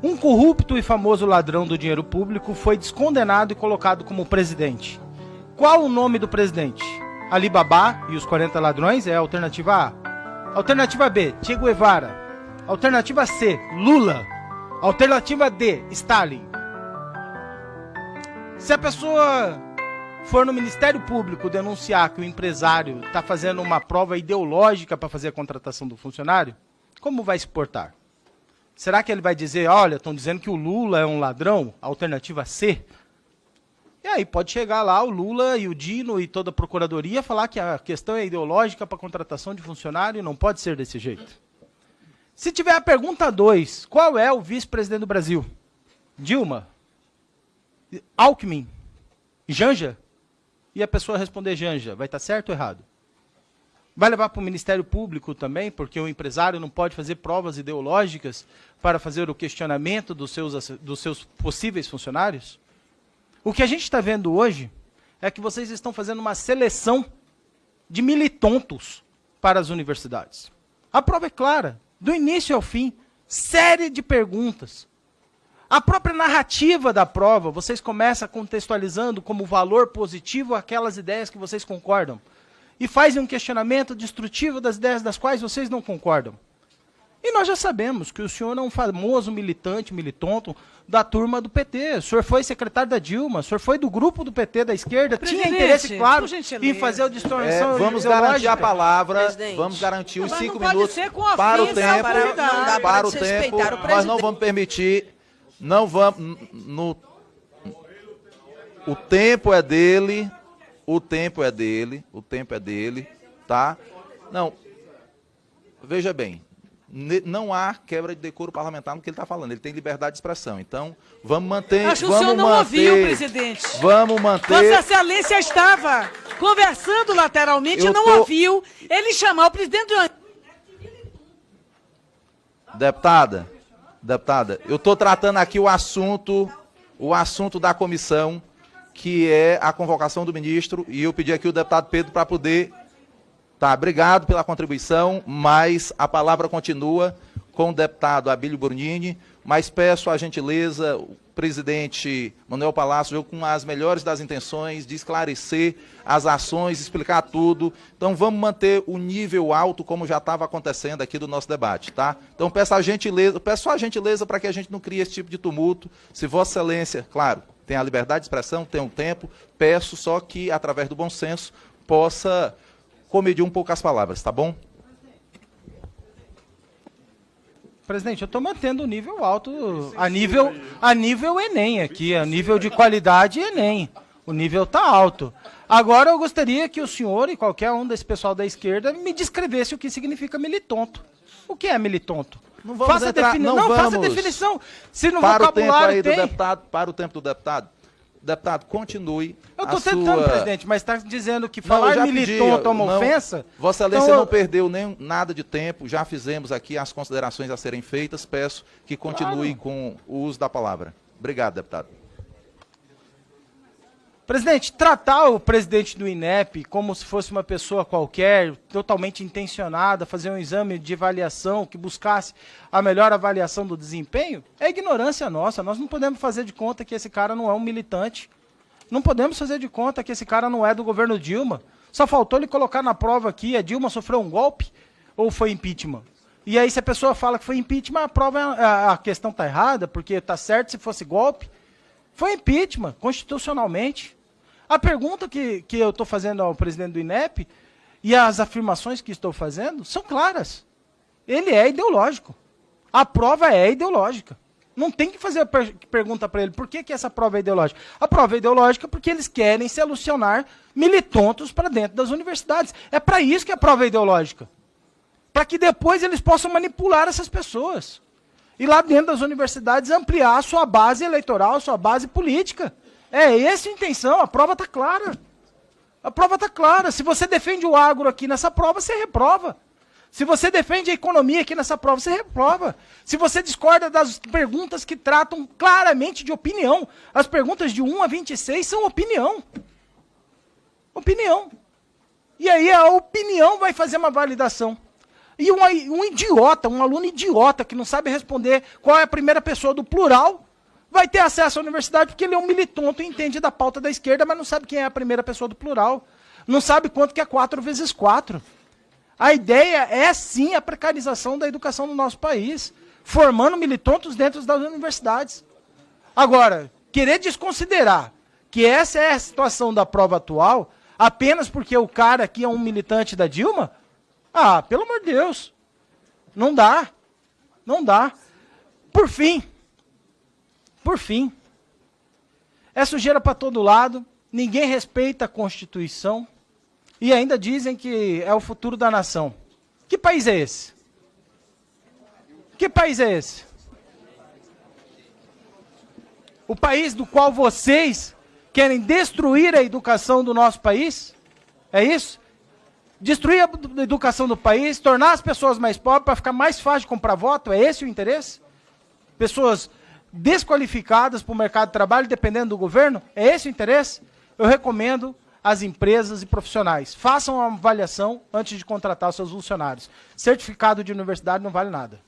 Um corrupto e famoso ladrão do dinheiro público foi descondenado e colocado como presidente. Qual o nome do presidente? Alibaba e os 40 ladrões é a alternativa A. Alternativa B, Che Guevara. Alternativa C, Lula. Alternativa D, Stalin. Se a pessoa for no Ministério Público denunciar que o empresário está fazendo uma prova ideológica para fazer a contratação do funcionário, como vai se portar? Será que ele vai dizer, olha, estão dizendo que o Lula é um ladrão? Alternativa C? E aí pode chegar lá o Lula e o Dino e toda a procuradoria falar que a questão é ideológica para a contratação de funcionário e não pode ser desse jeito. Se tiver a pergunta 2, qual é o vice-presidente do Brasil? Dilma? Alckmin? Janja? E a pessoa responder Janja, vai estar certo ou errado? Vai levar para o Ministério Público também, porque o empresário não pode fazer provas ideológicas para fazer o questionamento dos seus possíveis funcionários? O que a gente está vendo hoje é que vocês estão fazendo uma seleção de militontos para as universidades. A prova é clara, do início ao fim, série de perguntas. A própria narrativa da prova, vocês começam contextualizando como valor positivo aquelas ideias que vocês concordam. E fazem um questionamento destrutivo das ideias das quais vocês não concordam. E nós já sabemos que o senhor é um famoso militante, militonto, da turma do PT. O senhor foi secretário da Dilma, o senhor foi do grupo do PT da esquerda, tinha interesse claro em fazer a distorção vamos garantir a palavra, presidente. Vamos garantir os 5 minutos para o tempo. Para o tempo, nós não vamos permitir, não vamos, o tempo é dele. O tempo é dele, tá? Não, veja bem, não há quebra de decoro parlamentar no que ele está falando, ele tem liberdade de expressão, então vamos manter... Acho que o senhor não ouviu, presidente. Vamos manter... Vossa Excelência estava conversando lateralmente e não ouviu ele chamar o presidente do... Deputada, eu estou tratando aqui o assunto da comissão, que é a convocação do ministro, e eu pedi aqui o deputado Pedro para poder... Tá, obrigado pela contribuição, mas a palavra continua com o deputado Abílio Burnini, mas peço a gentileza, o presidente Manuel Palácio, com as melhores das intenções, de esclarecer as ações, explicar tudo. Então vamos manter o nível alto, como já estava acontecendo aqui do nosso debate, tá? Então peço só a gentileza para que a gente não crie esse tipo de tumulto. Se Vossa Excelência, claro, tem a liberdade de expressão, tem um tempo, peço só que, através do bom senso, possa comedir um pouco as palavras, tá bom? Presidente, eu estou mantendo o nível alto, a nível Enem aqui, a nível de qualidade Enem. O nível está alto. Agora eu gostaria que o senhor e qualquer um desse pessoal da esquerda me descrevesse o que significa militonto. O que é militonto? Não vamos faça faça a definição. Se no para vocabulário o tempo aí tem... do deputado, para o tempo do deputado. Deputado, continue. Eu estou tentando, presidente, mas está dizendo que falar militonto é uma ofensa? Vossa Excelência não perdeu nem nada de tempo, já fizemos aqui as considerações a serem feitas, peço que continue com o uso da palavra. Obrigado, deputado. Presidente, tratar o presidente do INEP como se fosse uma pessoa qualquer, totalmente intencionada, fazer um exame de avaliação que buscasse a melhor avaliação do desempenho, é ignorância nossa. Nós não podemos fazer de conta que esse cara não é um militante. Não podemos fazer de conta que esse cara não é do governo Dilma. Só faltou ele colocar na prova aqui, a Dilma sofreu um golpe ou foi impeachment? E aí se a pessoa fala que foi impeachment, a questão está errada, porque está certo se fosse golpe. Foi impeachment, constitucionalmente. A pergunta que eu estou fazendo ao presidente do INEP e as afirmações que estou fazendo são claras. Ele é ideológico. A prova é ideológica. Não tem que fazer a pergunta para ele por que essa prova é ideológica. A prova é ideológica porque eles querem se alucionar militontos para dentro das universidades. É para isso que a prova é ideológica. Para que depois eles possam manipular essas pessoas. E lá dentro das universidades ampliar a sua base eleitoral, a sua base política. É essa a intenção, a prova está clara. A prova está clara. Se você defende o agro aqui nessa prova, você reprova. Se você defende a economia aqui nessa prova, você reprova. Se você discorda das perguntas que tratam claramente de opinião, as perguntas de 1 a 26 são opinião. Opinião. E aí a opinião vai fazer uma validação. E um idiota, um aluno idiota que não sabe responder qual é a primeira pessoa do plural, vai ter acesso à universidade porque ele é um militonto e entende da pauta da esquerda, mas não sabe quem é a primeira pessoa do plural. Não sabe quanto que é 4 vezes 4. A ideia é sim a precarização da educação no nosso país, formando militontos dentro das universidades. Agora, querer desconsiderar que essa é a situação da prova atual, apenas porque o cara aqui é um militante da Dilma, pelo amor de Deus, não dá, não dá. Por fim, é sujeira para todo lado, ninguém respeita a Constituição e ainda dizem que é o futuro da nação. Que país é esse? Que país é esse? O país do qual vocês querem destruir a educação do nosso país? É isso? Destruir a educação do país, tornar as pessoas mais pobres para ficar mais fácil de comprar voto? É esse o interesse? Pessoas desqualificadas para o mercado de trabalho, dependendo do governo? É esse o interesse? Eu recomendo às empresas e profissionais, façam uma avaliação antes de contratar os seus funcionários. Certificado de universidade não vale nada.